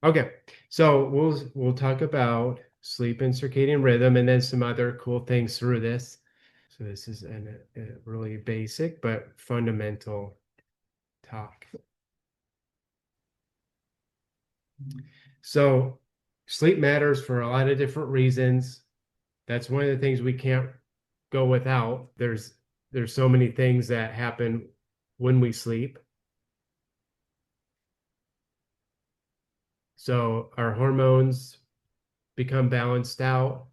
Okay, so we'll talk about sleep and circadian rhythm, and then some other cool things through this. So this is a really basic but fundamental talk. So sleep matters for a lot of different reasons. That's one of the things we can't go without. There's so many things that happen when we sleep. So our hormones become balanced out.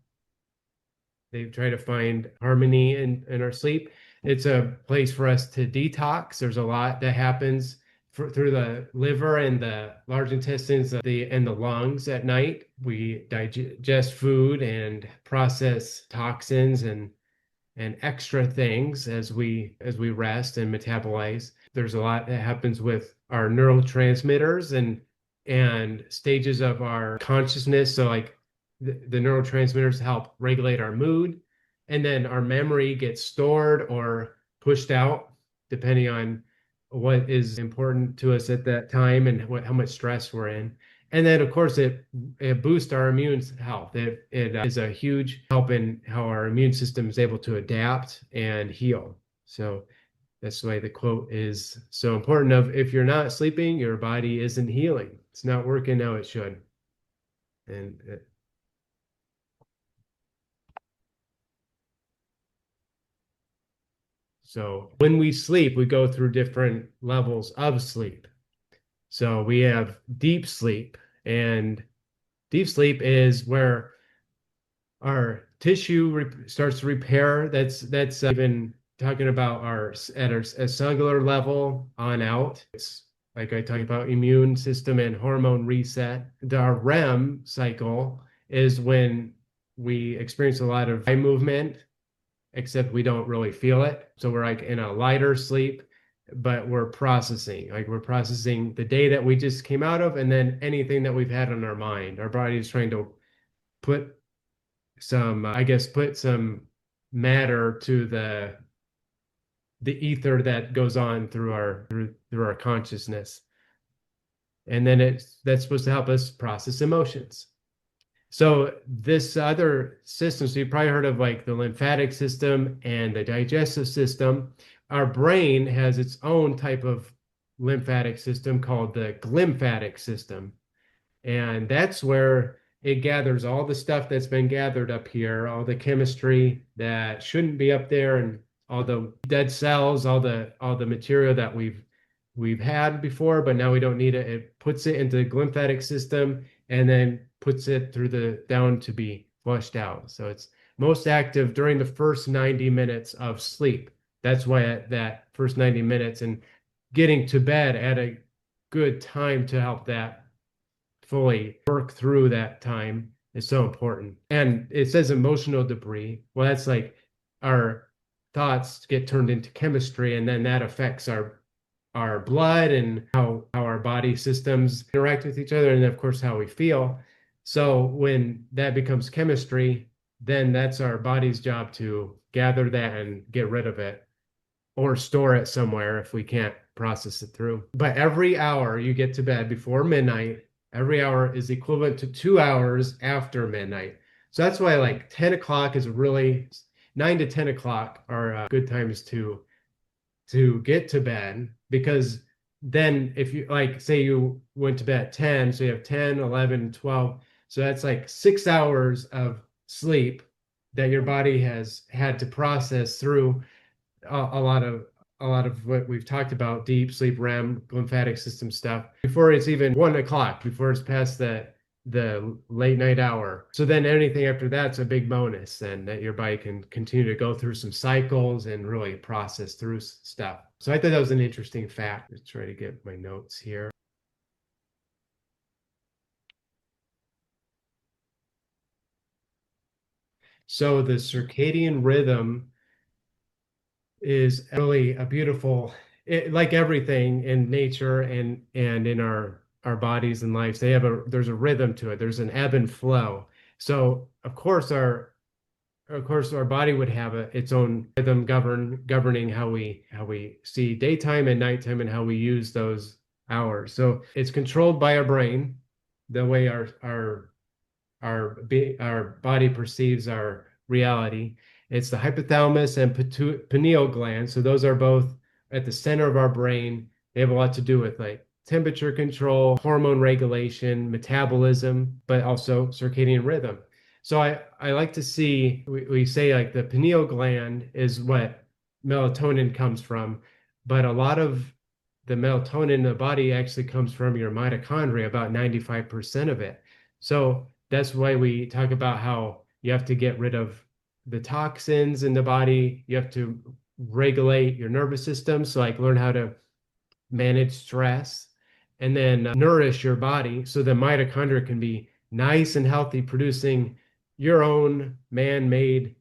They try to find harmony in our sleep. It's a place for us to detox. There's a lot that happens through the liver and the large intestines and the lungs at night. We digest food and process toxins and extra things as we rest and metabolize. There's a lot that happens with our neurotransmitters and stages of our consciousness. So like the neurotransmitters help regulate our mood, and then our memory gets stored or pushed out depending on what is important to us at that time and how much stress we're in. And then, of course, it boosts our immune health. It is a huge help in how our immune system is able to adapt and heal. So that's why the quote is so important of if you're not sleeping, your body isn't healing. It's not working how it should. And so when we sleep, we go through different levels of sleep. So we have deep sleep, and deep sleep is where our tissue starts to repair. That's even talking about our at our a cellular level on out. It's like I talked about immune system and hormone reset. Our REM cycle is when we experience a lot of eye movement, except we don't really feel it. So we're like in a lighter sleep, but we're processing the day that we just came out of, and then anything that we've had on our mind. Our body is trying to put put some matter to the ether that goes on through our consciousness. And then that's supposed to help us process emotions. So this other system, so you probably heard of like the lymphatic system and the digestive system. Our brain has its own type of lymphatic system called the glymphatic system. And that's where it gathers all the stuff that's been gathered up here, all the chemistry that shouldn't be up there, and all the dead cells, all the material that we've had before, but now we don't need it. It puts it into the glymphatic system and then puts it through the down to be flushed out. So it's most active during the first 90 minutes of sleep. That's why that first 90 minutes and getting to bed at a good time to help that fully work through that time is so important. And it says emotional debris. Well, that's like our thoughts get turned into chemistry, and then that affects our blood and how our body systems interact with each other, and of course how we feel. So when that becomes chemistry, then that's our body's job to gather that and get rid of it or store it somewhere if we can't process it through. But every hour you get to bed before midnight, every hour is equivalent to 2 hours after midnight. So that's why like 10 o'clock is really 9 to 10 o'clock are good times to get to bed, because then if you like say you went to bed at 10, so you have 10, 11, 12, so that's like 6 hours of sleep that your body has had to process through a lot of what we've talked about, deep sleep, REM, lymphatic system stuff, before it's even 1 o'clock, before it's past the late night hour. So then anything after that's a big bonus, and that your body can continue to go through some cycles and really process through stuff. So I thought that was an interesting fact. Let's try to get my notes here. So the circadian rhythm is really a beautiful, like everything in nature and in our bodies and lives, there's a rhythm to it. There's an ebb and flow. So of course our body would have its own rhythm governing how we see daytime and nighttime and how we use those hours. So it's controlled by our brain, the way our body perceives our reality. It's the hypothalamus and pineal gland. So those are both at the center of our brain. They have a lot to do with like temperature control, hormone regulation, metabolism, but also circadian rhythm. So I like to see, we say like the pineal gland is what melatonin comes from, but a lot of the melatonin in the body actually comes from your mitochondria, about 95% of it. So that's why we talk about how you have to get rid of the toxins in the body. You have to regulate your nervous system. So, like, learn how to manage stress and then nourish your body so the mitochondria can be nice and healthy, producing your own man made,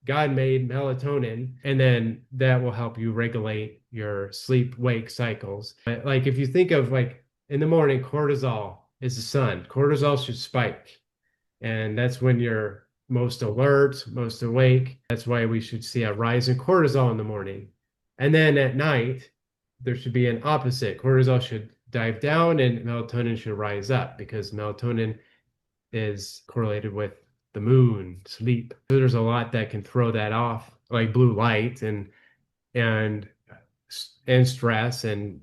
God made melatonin. And then that will help you regulate your sleep wake cycles. Like, if you think of like in the morning, cortisol is the sun, cortisol should spike. And that's when you're most alert, most awake. That's why we should see a rise in cortisol in the morning. And then at night, there should be an opposite. Cortisol should dive down and melatonin should rise up because melatonin is correlated with the moon, sleep. So there's a lot that can throw that off, like blue light and and stress and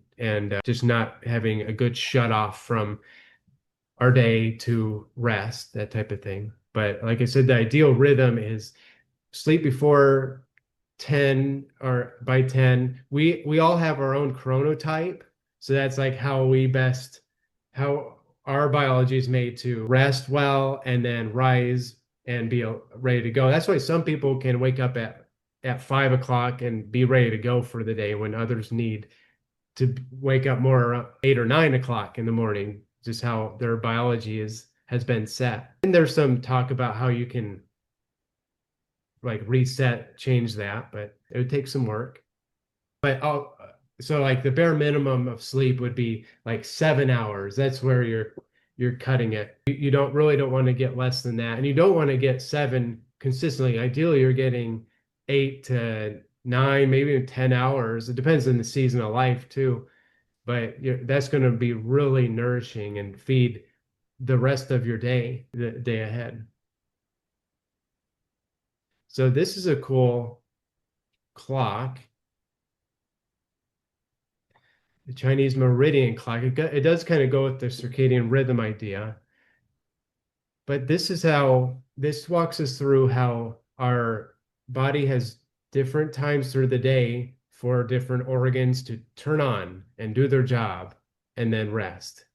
just not having a good shut off from our day to rest, that type of thing. But like I said, the ideal rhythm is sleep before 10 or by 10. We all have our own chronotype. So that's like how our biology is made to rest well and then rise and be ready to go. That's why some people can wake up at 5 o'clock and be ready to go for the day when others need to wake up more around 8 or 9 o'clock in the morning, just how their biology has been set. And there's some talk about how you can like reset, change that, but it would take some work. But so like the bare minimum of sleep would be like 7 hours. That's where you're cutting it. You don't want to get less than that, and you don't want to get seven consistently. Ideally, you're getting 8 to 9, maybe even 10 hours. It depends on the season of life too, but that's going to be really nourishing and feed the rest of your day, the day ahead. So this is a cool clock, the Chinese meridian clock. It does kind of go with the circadian rhythm idea, but this walks us through how our body has different times through the day for different organs to turn on and do their job and then rest.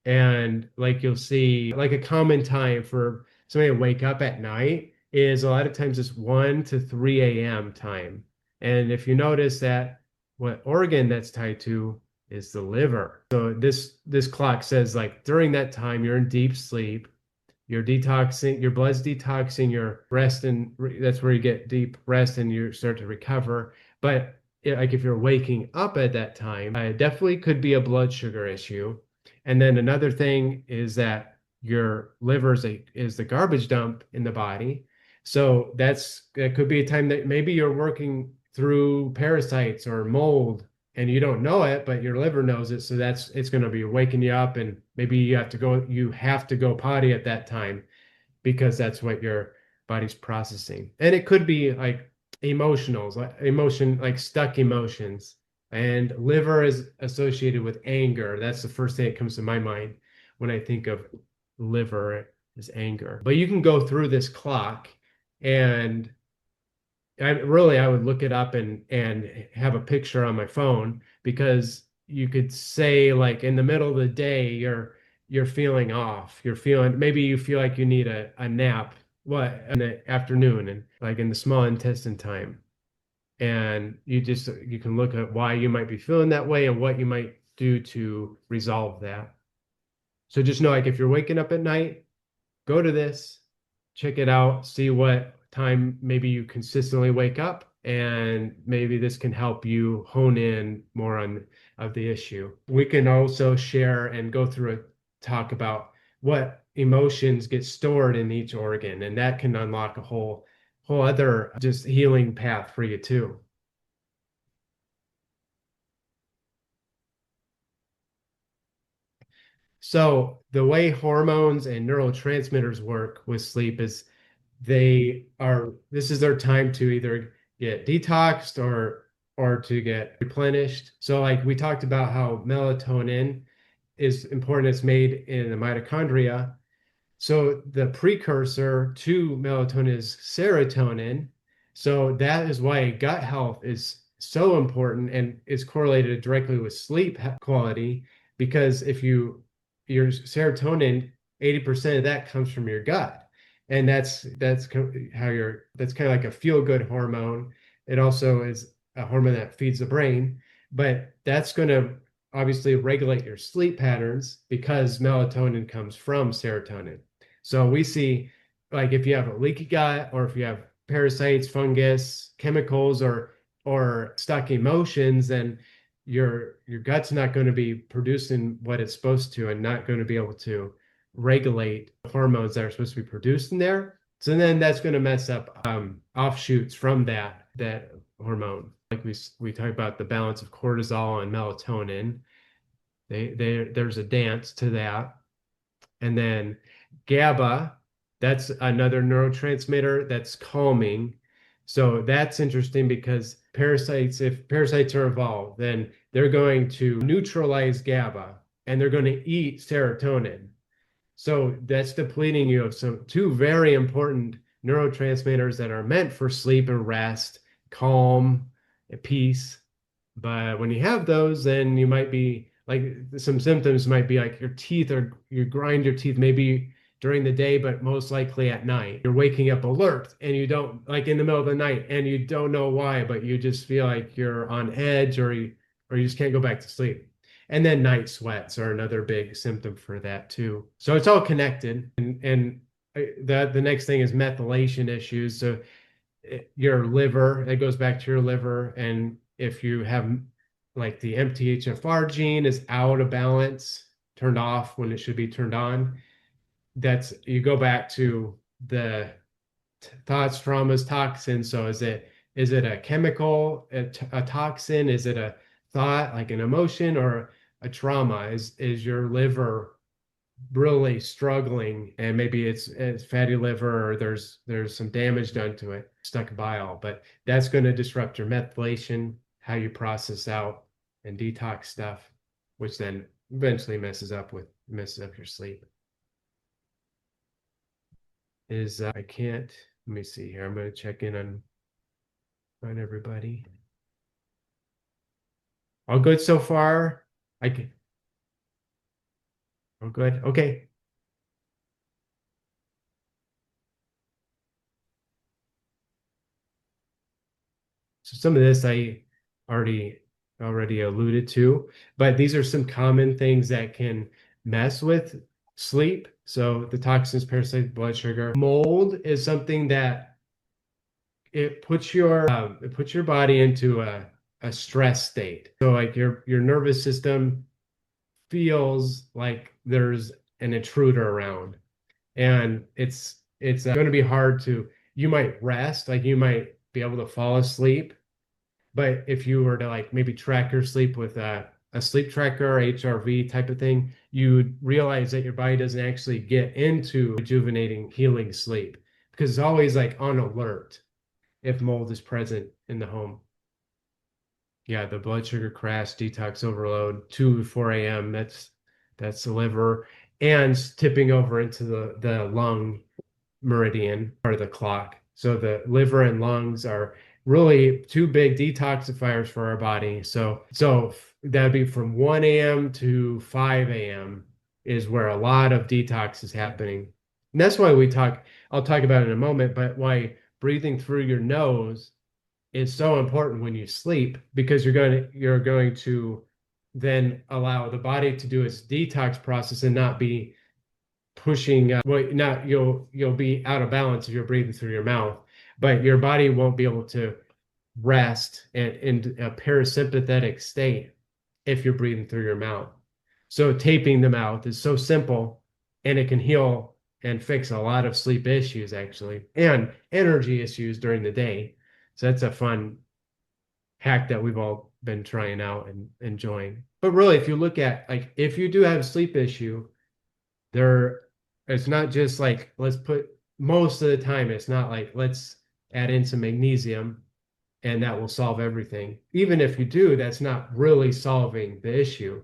And like you'll see, like a common time for somebody to wake up at night is a lot of times it's 1 to 3 a.m. time. And if you notice that what organ that's tied to is the liver. So this clock says like during that time you're in deep sleep, you're detoxing, your blood's detoxing, your rest, and that's where you get deep rest and you start to recover. But like if you're waking up at that time, it definitely could be a blood sugar issue. And then another thing is that your liver is the garbage dump in the body. So that could be a time that maybe you're working through parasites or mold and you don't know it, but your liver knows it. So it's going to be waking you up, and maybe you have to go potty at that time because that's what your body's processing. And it could be like like stuck emotions. And liver is associated with anger. That's the first thing that comes to my mind when I think of liver is anger. But you can go through this clock and I would look it up and have a picture on my phone, because you could say like in the middle of the day you're feeling off. Maybe you feel like you need a nap in the afternoon and like in the small intestine time. And you can look at why you might be feeling that way and what you might do to resolve that. So just know, like, if you're waking up at night, go to this, check it out, see what time maybe you consistently wake up, and maybe this can help you hone in more on of the issue. We can also share and go through a talk about what emotions get stored in each organ, and that can unlock a whole other just healing path for you too. So the way hormones and neurotransmitters work with sleep is this is their time to either get detoxed or to get replenished. So like we talked about how melatonin is important, it's made in the mitochondria. So the precursor to melatonin is serotonin. So that is why gut health is so important and is correlated directly with sleep quality. Because if your serotonin, 80% of that comes from your gut. And that's kind of like a feel-good hormone. It also is a hormone that feeds the brain, but that's going to obviously regulate your sleep patterns because melatonin comes from serotonin. So we see, like, if you have a leaky gut or if you have parasites, fungus, chemicals, or stuck emotions, then your gut's not going to be producing what it's supposed to and not going to be able to regulate hormones that are supposed to be produced in there. So then that's going to mess up offshoots from that hormone. Like we talk about the balance of cortisol and melatonin. There's a dance to that. And then GABA, that's another neurotransmitter that's calming. So that's interesting because if parasites are involved, then they're going to neutralize GABA and they're going to eat serotonin. So that's depleting you of some two very important neurotransmitters that are meant for sleep and rest, calm, and peace. But when you have those, then you might be like some symptoms might be like you grind your teeth maybe during the day, but most likely at night. You're waking up alert and you don't like in the middle of the night and you don't know why, but you just feel like you're on edge or you just can't go back to sleep. And then night sweats are another big symptom for that too. So it's all connected. And the next thing is methylation issues. So your liver, it goes back to your liver. And if you have like the MTHFR gene is out of balance, turned off when it should be turned on, you go back to the thoughts, traumas, toxins. So is it a chemical, a toxin? Is it a thought, like an emotion, or a trauma? Is your liver really struggling, and maybe it's fatty liver or there's some damage done to it, stuck bile, but that's going to disrupt your methylation, how you process out and detox stuff, which then eventually messes up your sleep. I can't, let me see here. I'm going to check in on everybody. All good so far? All good. Okay. So some of this I already alluded to, but these are some common things that can mess with sleep. So the toxins, parasites, blood sugar. Mold is something that it puts your body into a stress state. So like your nervous system feels like there's an intruder around, and it's going to be hard to. You might rest, like you might be able to fall asleep, but if you were to like maybe track your sleep with a sleep tracker, HRV type of thing, you'd realize that your body doesn't actually get into rejuvenating, healing sleep because it's always like on alert if mold is present in the home. Yeah, the blood sugar crash, detox overload, 2 to 4 a.m. That's the liver and tipping over into the lung meridian or the clock. So the liver and lungs are really two big detoxifiers for our body. So that'd be from 1 a.m. to 5 a.m. is where a lot of detox is happening. And that's why I'll talk about it in a moment, but why breathing through your nose is so important when you sleep because you're going to then allow the body to do its detox process and not be pushing well not you'll be out of balance if you're breathing through your mouth, but your body won't be able to rest and in a parasympathetic state if you're breathing through your mouth. So taping the mouth is so simple and it can heal and fix a lot of sleep issues actually and energy issues during the day. So that's a fun hack that we've all been trying out and enjoying. But really, if you look at like if you do have a sleep issue, There, it's not just like let's put most of the time, it's not like let's add in some magnesium and that will solve everything. Even if you do, that's not really solving the issue.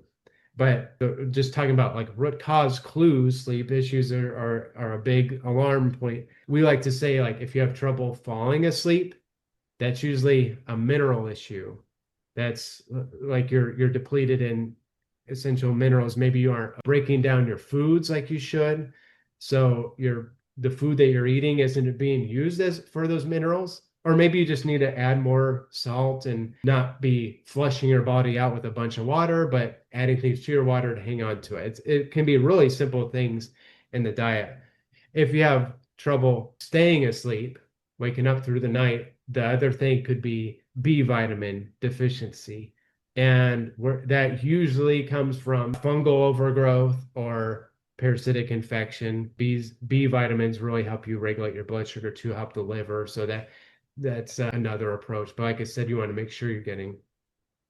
But just talking about like root cause clues, sleep issues are a big alarm point. We like to say like if you have trouble falling asleep, that's usually a mineral issue. That's like you're depleted in essential minerals. Maybe you aren't breaking down your foods like you should. So the food that you're eating isn't being used as for those minerals. Or maybe you just need to add more salt and not be flushing your body out with a bunch of water, but adding things to your water to hang on to it. It can be really simple things in the diet. If you have trouble staying asleep, waking up through the night, the other thing could be B vitamin deficiency. And that usually comes from fungal overgrowth or parasitic infection. B vitamins really help you regulate your blood sugar to help the liver. So that's another approach. But like I said, you want to make sure you're getting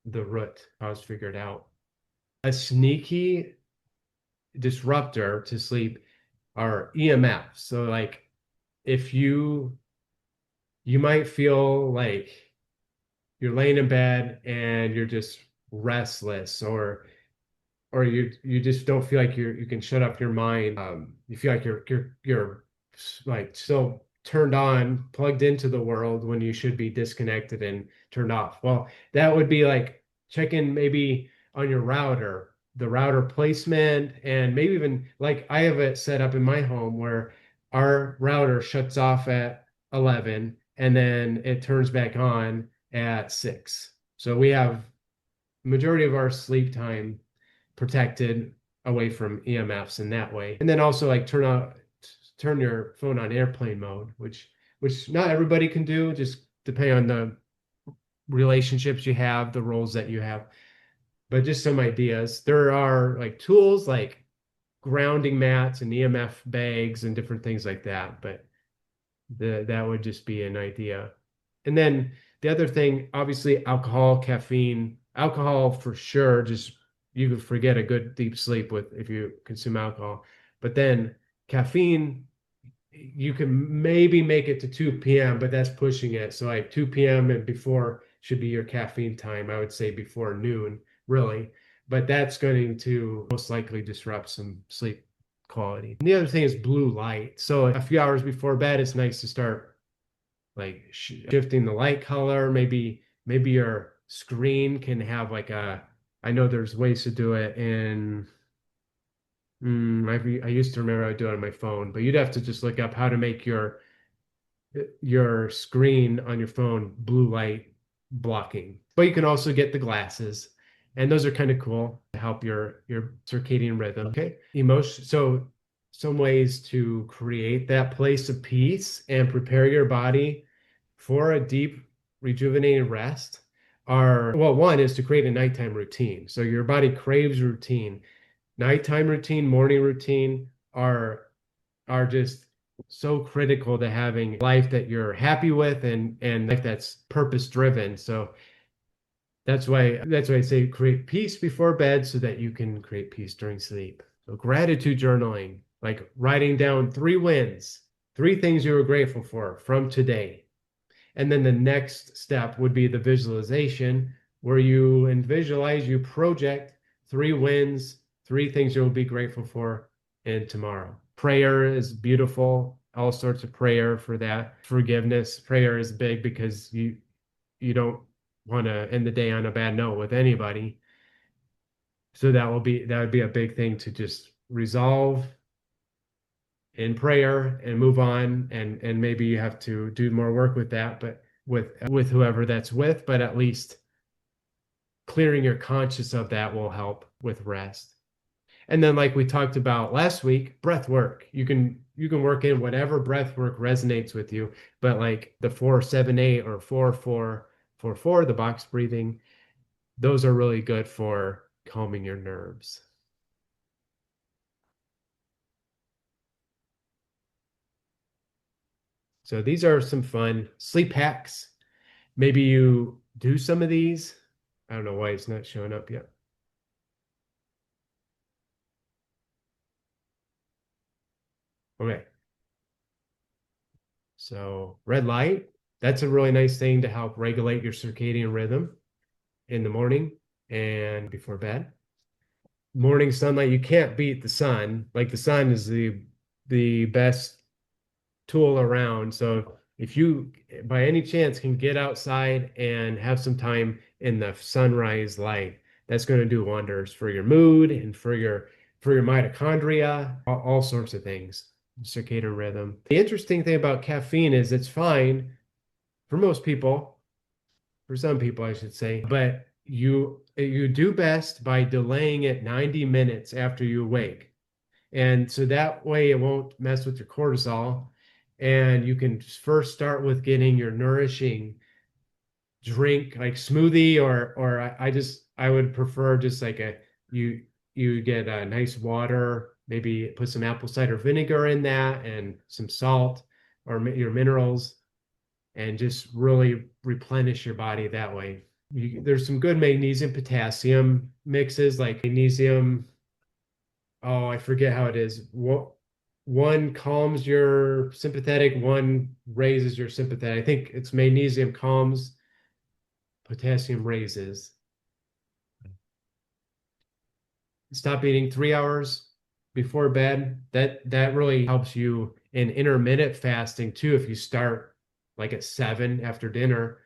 the root cause figured out. A sneaky disruptor to sleep are EMFs. So like if you might feel like you're laying in bed and you're just restless or you just don't feel like you can shut up your mind. You feel like you're like so turned on, plugged into the world when you should be disconnected and turned off. Well, that would be like checking maybe on your router, the router placement, and maybe even like I have it set up in my home where our router shuts off at 11 and then it turns back on at 6. So we have majority of our sleep time protected away from EMFs in that way. And then also like turn your phone on airplane mode, which not everybody can do, just depending on the relationships you have, the roles that you have. But just some ideas. There are like tools like grounding mats and EMF bags and different things like that. But that would just be an idea. And then the other thing, obviously, alcohol, caffeine, alcohol for sure, just you could forget a good deep sleep with if you consume alcohol. But then caffeine, you can maybe make it to 2 p.m., but that's pushing it. So like 2 p.m. and before should be your caffeine time. I would say before noon, really. But that's going to most likely disrupt some sleep quality. And the other thing is blue light. So a few hours before bed, it's nice to start like shifting the light color. Maybe your screen can have like I know there's ways to do it in I used to remember I would do it on my phone, but you'd have to just look up how to make your screen on your phone blue light blocking. But you can also get the glasses, and those are kind of cool to help your circadian rhythm. Okay. Emotion. So some ways to create that place of peace and prepare your body for a deep rejuvenating rest are, well, one is to create a nighttime routine. So your body craves routine. Nighttime routine, morning routine are just so critical to having life that you're happy with and life that's purpose driven. So that's why I say create peace before bed so that you can create peace during sleep. So gratitude journaling, like writing down 3 wins, 3 things you were grateful for from today. And then the next step would be the visualization, where you visualize, you project 3 wins, 3 things you'll be grateful for in tomorrow. Prayer is beautiful, all sorts of prayer for that. Forgiveness, prayer is big because you don't want to end the day on a bad note with anybody. So that would be a big thing to just resolve in prayer and move on, and maybe you have to do more work with that, but with whoever that's with, but at least clearing your conscience of that will help with rest. And then like we talked about last week, breath work. You can work in whatever breath work resonates with you, but like the 4-7-8 or 4-4-4-4, the box breathing, those are really good for calming your nerves. So these are some fun sleep hacks. Maybe you do some of these. I don't know why it's not showing up yet. Okay. So red light, that's a really nice thing to help regulate your circadian rhythm in the morning and before bed. Morning sunlight, you can't beat the sun. Like the sun is the best tool around. So if you by any chance can get outside and have some time in the sunrise light, that's going to do wonders for your mood and for your mitochondria, all sorts of things, circadian rhythm. The interesting thing about caffeine is it's fine for most people, for some people, I should say, but you do best by delaying it 90 minutes after you awake. And so that way it won't mess with your cortisol. And you can first start with getting your nourishing drink, like smoothie, or I would prefer just like you you get a nice water, maybe put some apple cider vinegar in that and some salt or your minerals, and just really replenish your body that way. There's some good magnesium potassium mixes, like magnesium. Oh, I forget how it is. One calms your sympathetic, one raises your sympathetic. I think it's magnesium calms, potassium raises. Stop eating 3 hours before bed. That really helps you in intermittent fasting too. If you start like at 7 after dinner,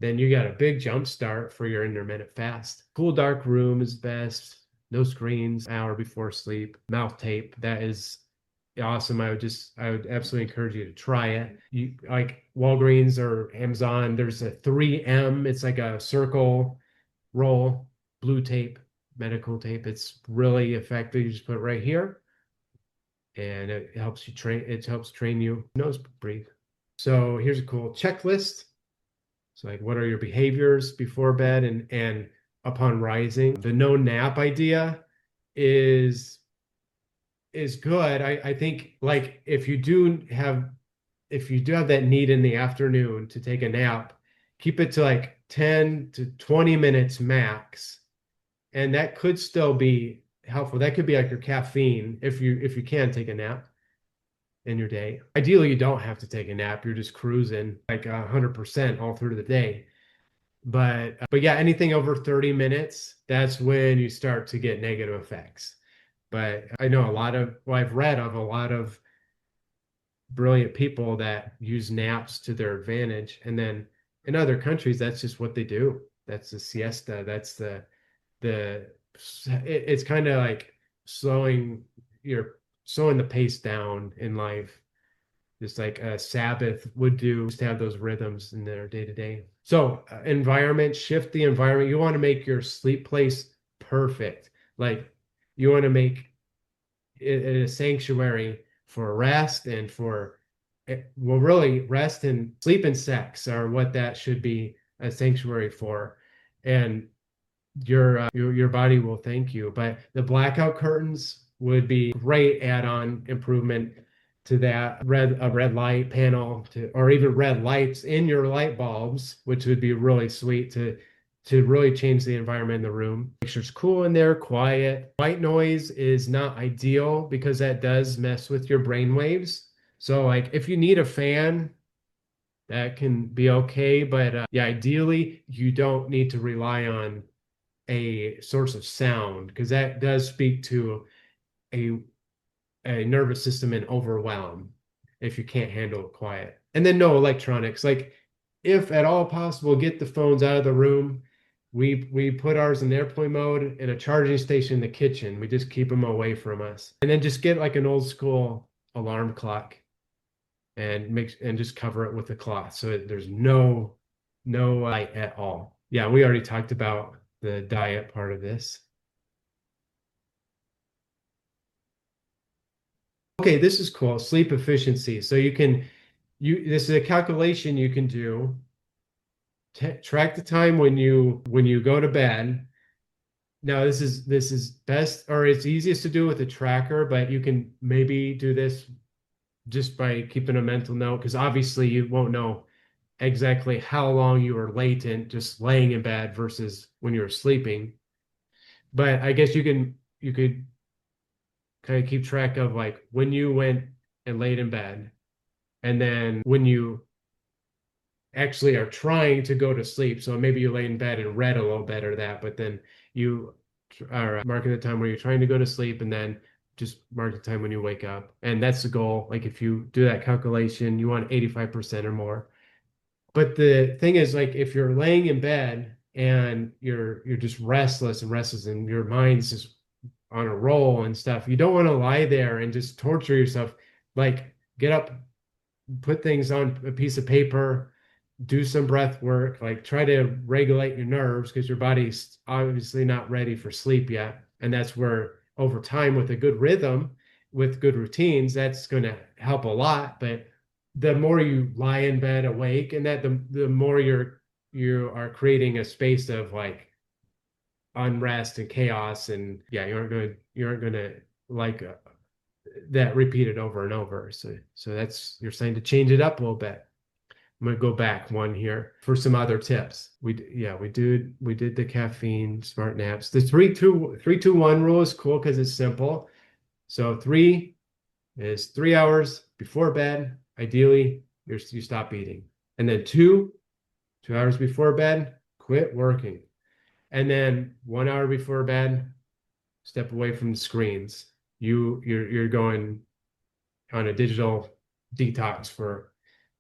then you got a big jump start for your intermittent fast. Cool dark room is best. No screens, hour before sleep. Mouth tape, that is awesome. I would absolutely encourage you to try it. You like Walgreens or Amazon, there's a 3M, it's like a circle roll, blue tape, medical tape. It's really effective. You just put it right here and it helps you train, it helps train you nose breathe. So here's a cool checklist. So like what are your behaviors before bed and upon rising? The no nap idea is good. I think like if you do have that need in the afternoon to take a nap, keep it to like 10 to 20 minutes max. And that could still be helpful. That could be like your caffeine if you can take a nap in your day. Ideally, you don't have to take a nap. You're just cruising like 100% all through the day. But yeah, anything over 30 minutes, that's when you start to get negative effects. But I know I've read of a lot of brilliant people that use naps to their advantage. And then in other countries, that's just what they do. That's the siesta. That's the it's kind of like you're slowing the pace down in life, just like a Sabbath would do, just to have those rhythms in their day to day. So environment, shift the environment. You want to make your sleep place perfect. Like you want to make it a sanctuary for rest and well, really rest and sleep and sex are what that should be a sanctuary for. And your body will thank you. But the blackout curtains would be great add-on improvement to that. A red light panel or even red lights in your light bulbs, which would be really sweet to really change the environment in the room. Make sure it's cool in there, quiet. White noise is not ideal because that does mess with your brain waves. So like if you need a fan, that can be okay. But yeah, ideally you don't need to rely on a source of sound because that does speak to a nervous system in overwhelm if you can't handle it quiet. And then no electronics. Like if at all possible, get the phones out of the room. We put ours in airplane mode and a charging station in the kitchen. We just keep them away from us. And then just get like an old school alarm clock and just cover it with a cloth so there's no light at all. Yeah, we already talked about the diet part of this. Okay, this is cool. Sleep efficiency. So this is a calculation you can do. Track the time when you go to bed. Now this is best or it's easiest to do with a tracker, but you can maybe do this just by keeping a mental note because obviously you won't know exactly how long you were latent just laying in bed versus when you were sleeping. But I guess you could kind of keep track of like when you went and laid in bed. And then when you actually are trying to go to sleep, so maybe you lay in bed and read a little bit or that, but then you are marking the time where you're trying to go to sleep, and then just mark the time when you wake up. And that's the goal. Like if you do that calculation, you want 85% or more. But the thing is, like if you're laying in bed and you're just restless and your mind's just on a roll and stuff, you don't want to lie there and just torture yourself. Like get up, put things on a piece of paper, do some breath work, like try to regulate your nerves because your body's obviously not ready for sleep yet. And that's where over time with a good rhythm, with good routines, that's going to help a lot. But the more you lie in bed awake and that the more you are creating a space of like unrest and chaos. And yeah, you aren't going to like that repeated over and over. So that's, you're saying to change it up a little bit. I'm gonna go back one here for some other tips. We did the caffeine, smart naps. The 3-2-1 rule is cool because it's simple. So 3 is 3 hours before bed. Ideally, you stop eating, and then 2 hours before bed, quit working, and then 1 hour before bed, step away from the screens. You're going on a digital detox for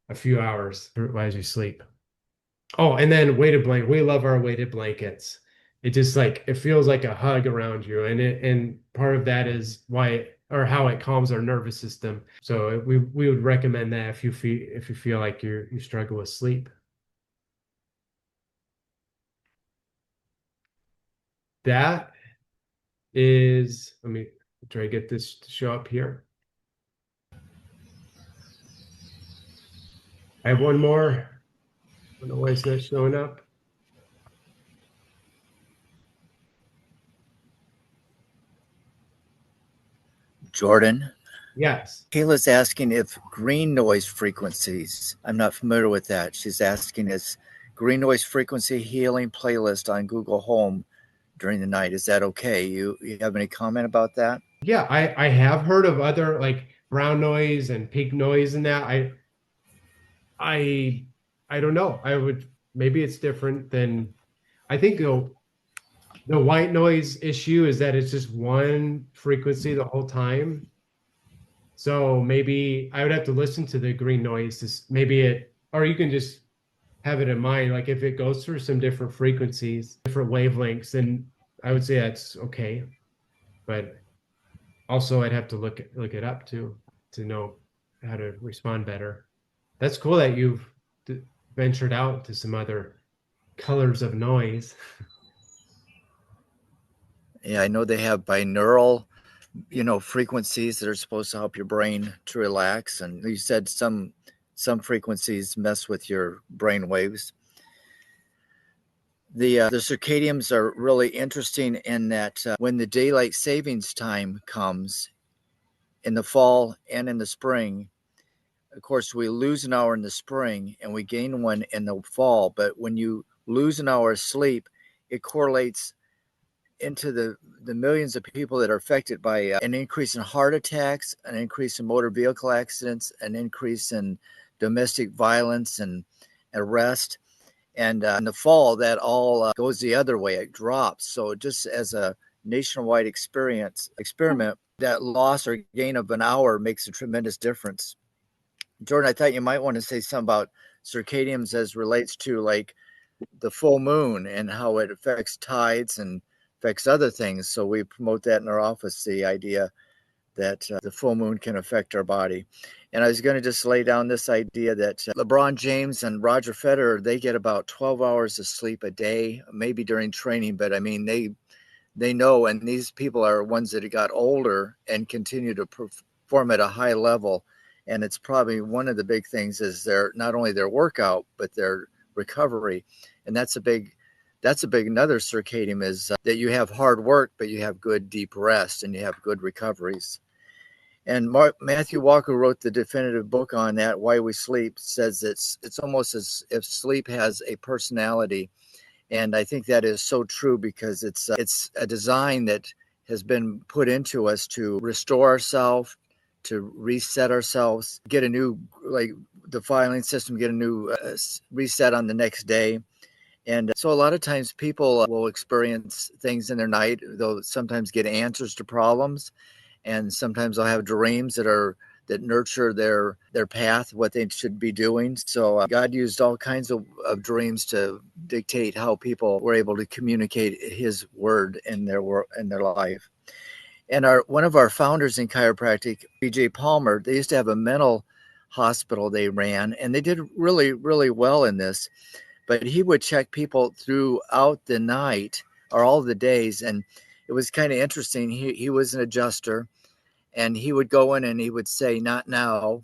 a few hours as you sleep. Oh, and then weighted blanket. We love our weighted blankets. It just like it feels like a hug around you, and part of that is why or how it calms our nervous system. So we would recommend that if you feel like you struggle with sleep. That is, let me try to get this to show up here. I have one more. I don't know why it's not showing up. Jordan? Yes. Kayla's asking if green noise frequencies, I'm not familiar with that. She's asking is green noise frequency healing playlist on Google Home during the night. Is that okay? You have any comment about that? Yeah, I have heard of other like brown noise and pink noise and that. I I don't know. I would, maybe it's different than, I think the white noise issue is that it's just one frequency the whole time. So maybe I would have to listen to the green noise to maybe it, or you can just have it in mind. Like if it goes through some different frequencies, different wavelengths, then I would say that's okay. But also I'd have to look it up to know how to respond better. That's cool that you've ventured out to some other colors of noise. Yeah, I know they have binaural, frequencies that are supposed to help your brain to relax. And you said some frequencies mess with your brain waves. The circadians are really interesting in that when the daylight savings time comes in the fall and in the spring, of course, we lose an hour in the spring and we gain one in the fall. But when you lose an hour of sleep, it correlates into the millions of people that are affected by an increase in heart attacks, an increase in motor vehicle accidents, an increase in domestic violence and arrest. And in the fall, that all goes the other way. It drops. So just as a nationwide experiment, that loss or gain of an hour makes a tremendous difference. Jordan, I thought you might want to say something about circadians as relates to like the full moon and how it affects tides and affects other things. So we promote that in our office, the idea that the full moon can affect our body. And I was going to just lay down this idea that LeBron James and Roger Federer, they get about 12 hours of sleep a day, maybe during training. But I mean, they know, and these people are ones that got older and continue to perform at a high level. And it's probably one of the big things is not only their workout, but their recovery. And that's a big another circadian is that you have hard work, but you have good deep rest and you have good recoveries. And Matthew Walker wrote the definitive book on that, Why We Sleep, says it's almost as if sleep has a personality. And I think that is so true because it's a design that has been put into us to restore ourselves, to reset ourselves, get a new, like the filing system, get a new reset on the next day. And so a lot of times people will experience things in their night. They'll sometimes get answers to problems, and sometimes they'll have dreams that nurture their path, what they should be doing. So God used all kinds of dreams to dictate how people were able to communicate His word in their life. And one of our founders in chiropractic, B.J. Palmer, they used to have a mental hospital they ran, and they did really, really well in this. But he would check people throughout the night or all the days, and it was kind of interesting. He was an adjuster, and he would go in and he would say, "Not now."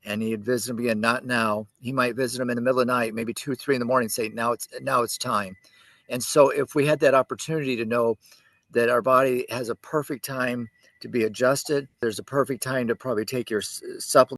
And he'd visit them again, "Not now." He might visit them in the middle of the night, maybe 2, 3 in the morning, say, now it's time. And so if we had that opportunity to know that our body has a perfect time to be adjusted, there's a perfect time to probably take your supplement